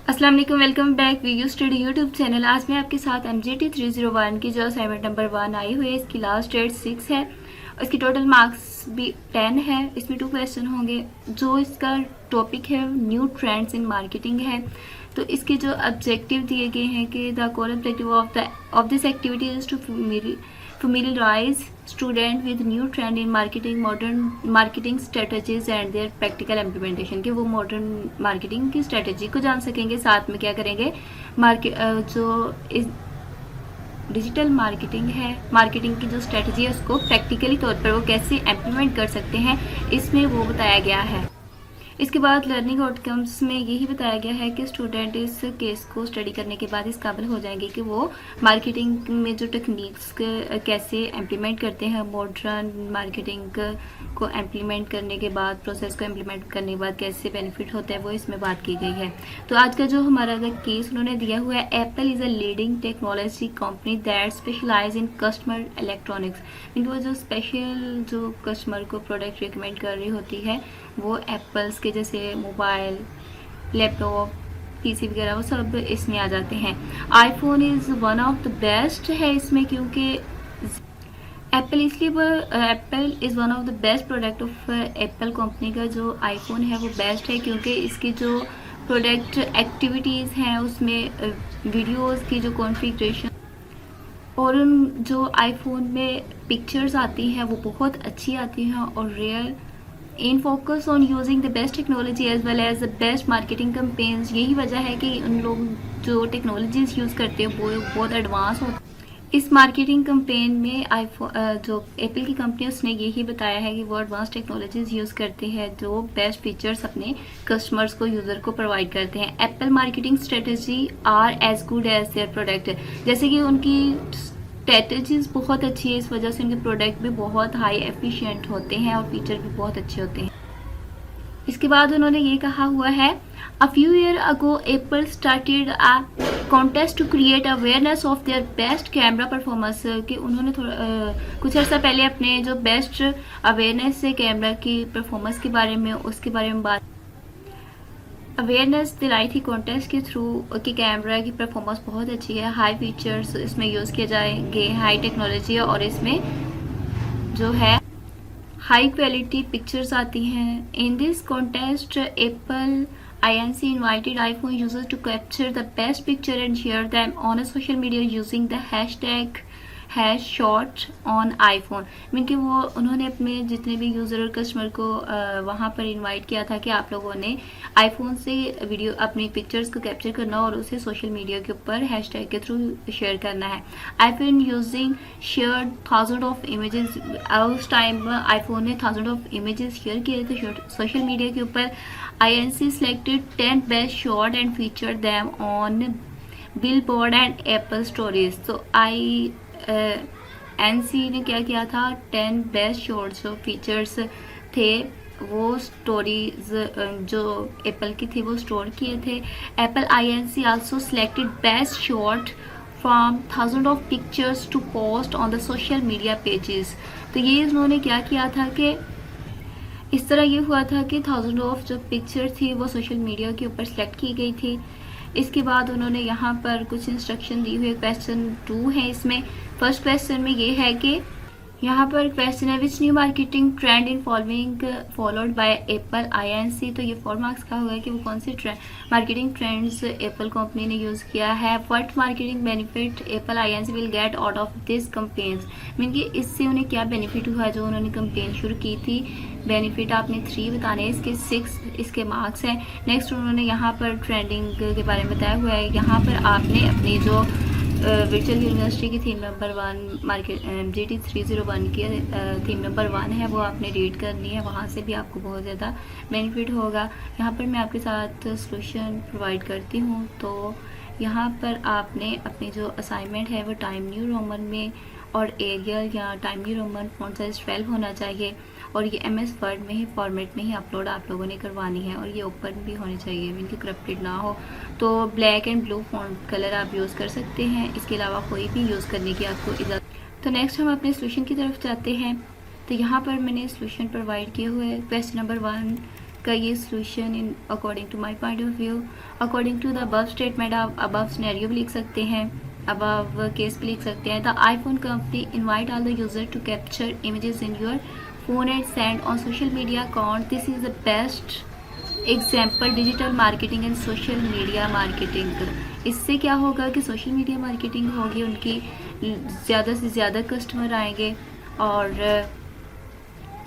अस्सलाम वालेकुम, welcome back video study YouTube channel. आज मैं आपके साथ MGT 301 की जो असाइनमेंट नंबर 1 आई हुई है, इसकी लास्ट डेट 6 है और इसकी टोटल मार्क्स भी 10 है। इसमें 2 क्वेश्चन होंगे। जो इसका टॉपिक है न्यू ट्रेंड्स इन मार्केटिंग है। तो इसके जो ऑब्जेक्टिव दिए गए हैं कि the core objective of this activity is to familiarize student with new trend in marketing, modern marketing strategies and their practical implementation। कि वो मॉडर्न मार्केटिंग की स्ट्रेटजी को जान सकेंगे। साथ में क्या करेंगे, जो इस डिजिटल मार्केटिंग है, मार्केटिंग की जो स्ट्रेटजी है उसको प्रैक्टिकली तौर पर वो कैसे इम्प्लीमेंट कर सकते हैं, इसमें वो बताया गया है। इसके बाद लर्निंग आउटकम्स में यही बताया गया है कि स्टूडेंट इस केस को स्टडी करने के बाद इस काबिल हो जाएंगे कि वो मार्केटिंग में जो टेक्निक्स कैसे इम्प्लीमेंट करते हैं, मॉडर्न मार्केटिंग को इम्प्लीमेंट करने के बाद, प्रोसेस को इम्प्लीमेंट करने के बाद कैसे बेनिफिट होता है, वो इसमें बात की गई है। तो आज का जो हमारा केस उन्होंने दिया हुआ है, Apple is a leading technology company that specialize in customer electronics. इनको जो स्पेशल जो कस्टमर को प्रोडक्ट रिकमेंड कर रही होती है वो एप्पल्स के जैसे मोबाइल, लैपटॉप, पीसी वगैरह वो सब इसमें आ जाते हैं। IPhone is one of the best है इसमें, क्योंकि Apple is one of the best product of Apple company का जो आईफोन है वो बेस्ट है, क्योंकि इसकी जो प्रोडक्ट एक्टिविटीज़ हैं उसमें वीडियोस की जो कॉन्फ़िगरेशन और जो आईफोन में पिक्चर्स आती हैं वो बहुत अच्छी आती हैं और real in focus on using the best technology as well as the best marketing campaigns. यही वजह है कि उन लोग जो टेक्नोलॉजीज यूज़ करते हैं वो बहुत एडवांस होते हैं। इस मार्केटिंग कैंपेन में जो एप्पल की कंपनी उसने यही बताया है कि वो एडवांस टेक्नोलॉजीज यूज़ करते हैं जो बेस्ट फीचर्स अपने कस्टमर्स को, यूज़र को प्रोवाइड करते हैं। Apple marketing strategy are as good as their product, जैसे कि उनकी स्ट्रेटजीज बहुत अच्छी है, इस वजह से उनके प्रोडक्ट भी बहुत हाई एफिशिएंट होते हैं और फीचर भी बहुत अच्छे होते हैं। इसके बाद उन्होंने ये कहा हुआ है, a few year ago Apple started a contest to create awareness of their best camera performance. कि उन्होंने कुछ अर्सा पहले अपने जो बेस्ट अवेयरनेस है कैमरा की परफॉर्मेंस के बारे में, उसके बारे में बात अवेयरनेस दिलाई थी कॉन्टेस्ट के थ्रू कि कैमरा की परफॉर्मेंस बहुत अच्छी है, हाई फीचर्स इसमें यूज़ किए जाएंगे, हाई टेक्नोलॉजी है और इसमें जो है हाई क्वालिटी पिक्चर्स आती हैं। In this contest Apple INC invited iPhone users to capture the best picture and share them on a social media using the hashtag #shot on iPhone। Mean कि वो उन्होंने अपने जितने भी यूज़र और customer को वहाँ पर इनवाइट किया था कि आप लोगों ने आईफोन से वीडियो अपनी पिक्चर्स को कैप्चर करना और उसे सोशल मीडिया के ऊपर हैशटैग के थ्रू शेयर करना है। IPhone using share thousand of images. उस टाइम आईफोन ने थाउजेंड ऑफ इमेजेस शेयर किए थे सोशल मीडिया के ऊपर। INC selected 10 best shot and featured them on Billboard and Apple Stories। तो INC ने क्या किया था, 10 बेस्ट शॉट्स जो फीचर्स थे वो स्टोरीज जो एप्पल की थी वो स्टोर किए थे। Apple INC also selected best shot from thousand of pictures to post on the social media pages. तो ये इन्होंने क्या किया था कि इस तरह ये हुआ था कि थाउजेंड ऑफ जो पिक्चर थी वो सोशल मीडिया के ऊपर सेलेक्ट की गई थी। इसके बाद उन्होंने यहाँ पर कुछ इंस्ट्रक्शन दी हुई है। क्वेश्चन 2 है इसमें। फर्स्ट क्वेश्चन में ये है कि यहाँ पर क्वेश्चन है, which new marketing trend in followed by Apple INC। तो ये 4 मार्क्स का होगा कि वो कौन से मार्केटिंग ट्रेंड्स एप्पल कंपनी ने यूज़ किया है। What marketing benefit Apple INC will get out of this companies. Mean कि इससे उन्हें क्या बेनिफिट हुआ जो उन्होंने कंपेन शुरू की थी। बेनिफिट आपने 3 बताने हैं, इसके 6 इसके मार्क्स हैं। नेक्स्ट उन्होंने यहाँ पर ट्रेंडिंग के बारे में बताया हुआ है। यहाँ पर आपने अपनी जो वर्चुअल यूनिवर्सिटी की थीम नंबर 1 MGT 301 की थीम नंबर 1 है वो आपने रीड करनी है, वहाँ से भी आपको बहुत ज़्यादा बेनिफिट होगा। यहाँ पर मैं आपके साथ सॉल्यूशन प्रोवाइड करती हूँ। तो यहाँ पर आपने अपनी जो असाइनमेंट है वो टाइम न्यू रोमन में और एरियल या time new Roman font size 12 होना चाहिए और ये MS वर्ड में ही फॉर्मेट में ही अपलोड आप लोगों ने करवानी है और ये ओपन भी होनी चाहिए, मीन कि करप्टेड ना हो। तो black and blue font colour आप यूज़ कर सकते हैं, इसके अलावा कोई भी यूज़ करने की आपको इजाज़त। तो नेक्स्ट हम अपने सोल्यूशन की तरफ जाते हैं। तो यहाँ पर मैंने सोल्यूशन प्रोवाइड किए हुए। क्वेश्चन नंबर 1 का ये solution in according to my point of view, according to the above statement आप अबव सिनेरियो भी लिख सकते हैं, अबव केस भी लिख सकते हैं। The iPhone company invite all the user to capture images in your phone and send on social media account. This is the best example digital marketing and social media marketing. इससे क्या होगा कि social media marketing होगी, उनकी ज़्यादा से ज़्यादा customer आएंगे, और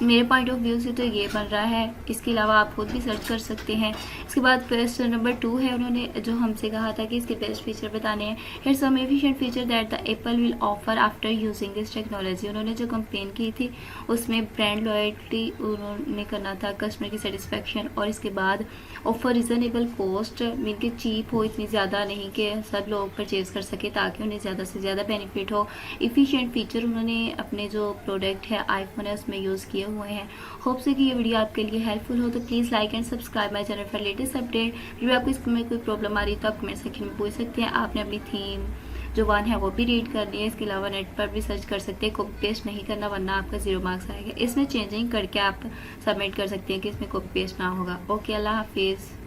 मेरे पॉइंट ऑफ व्यू से तो ये बन रहा है। इसके अलावा आप खुद भी सर्च कर सकते हैं। इसके बाद क्वेश्चन नंबर 2 है, उन्होंने जो हमसे कहा था कि इसके बेस्ट फीचर बताने हैं। Here some efficient feature that the Apple will offer after using this technology. उन्होंने जो कंप्लेन की थी उसमें ब्रांड लॉयल्टी उन्होंने करना था, कस्टमर की सेटिस्फेक्शन, और इसके बाद ऑफर रिजनेबल कॉस्ट, मीन के चीप हो, इतनी ज़्यादा नहीं कि सब लोग परचेज़ कर सके ताकि उन्हें ज़्यादा से ज़्यादा बेनिफिट हो। इफ़िशिएंट फीचर उन्होंने अपने जो प्रोडक्ट है आईफोन है उसमें यूज़ किए हुए हैं। होप से कि ये वीडियो आपके लिए हेल्पफुल हो, तो please like and subscribe my channel for latest update. फिर भी आपको इसमें कोई प्रॉब्लम आ रही है तो आप कमेंट सेक्शन में पूछ सकते हैं। आपने अपनी थीम जो 1 है वो भी रीड करनी है। इसके अलावा नेट पर भी सर्च कर सकते हैं, कॉपी पेस्ट नहीं करना वरना आपका 0 मार्क्स आएगा। इसमें चेंजिंग करके आप सबमिट कर सकते हैं कि इसमें कॉपी पेस्ट ना होगा। ओके, अल्लाह हाफिज़।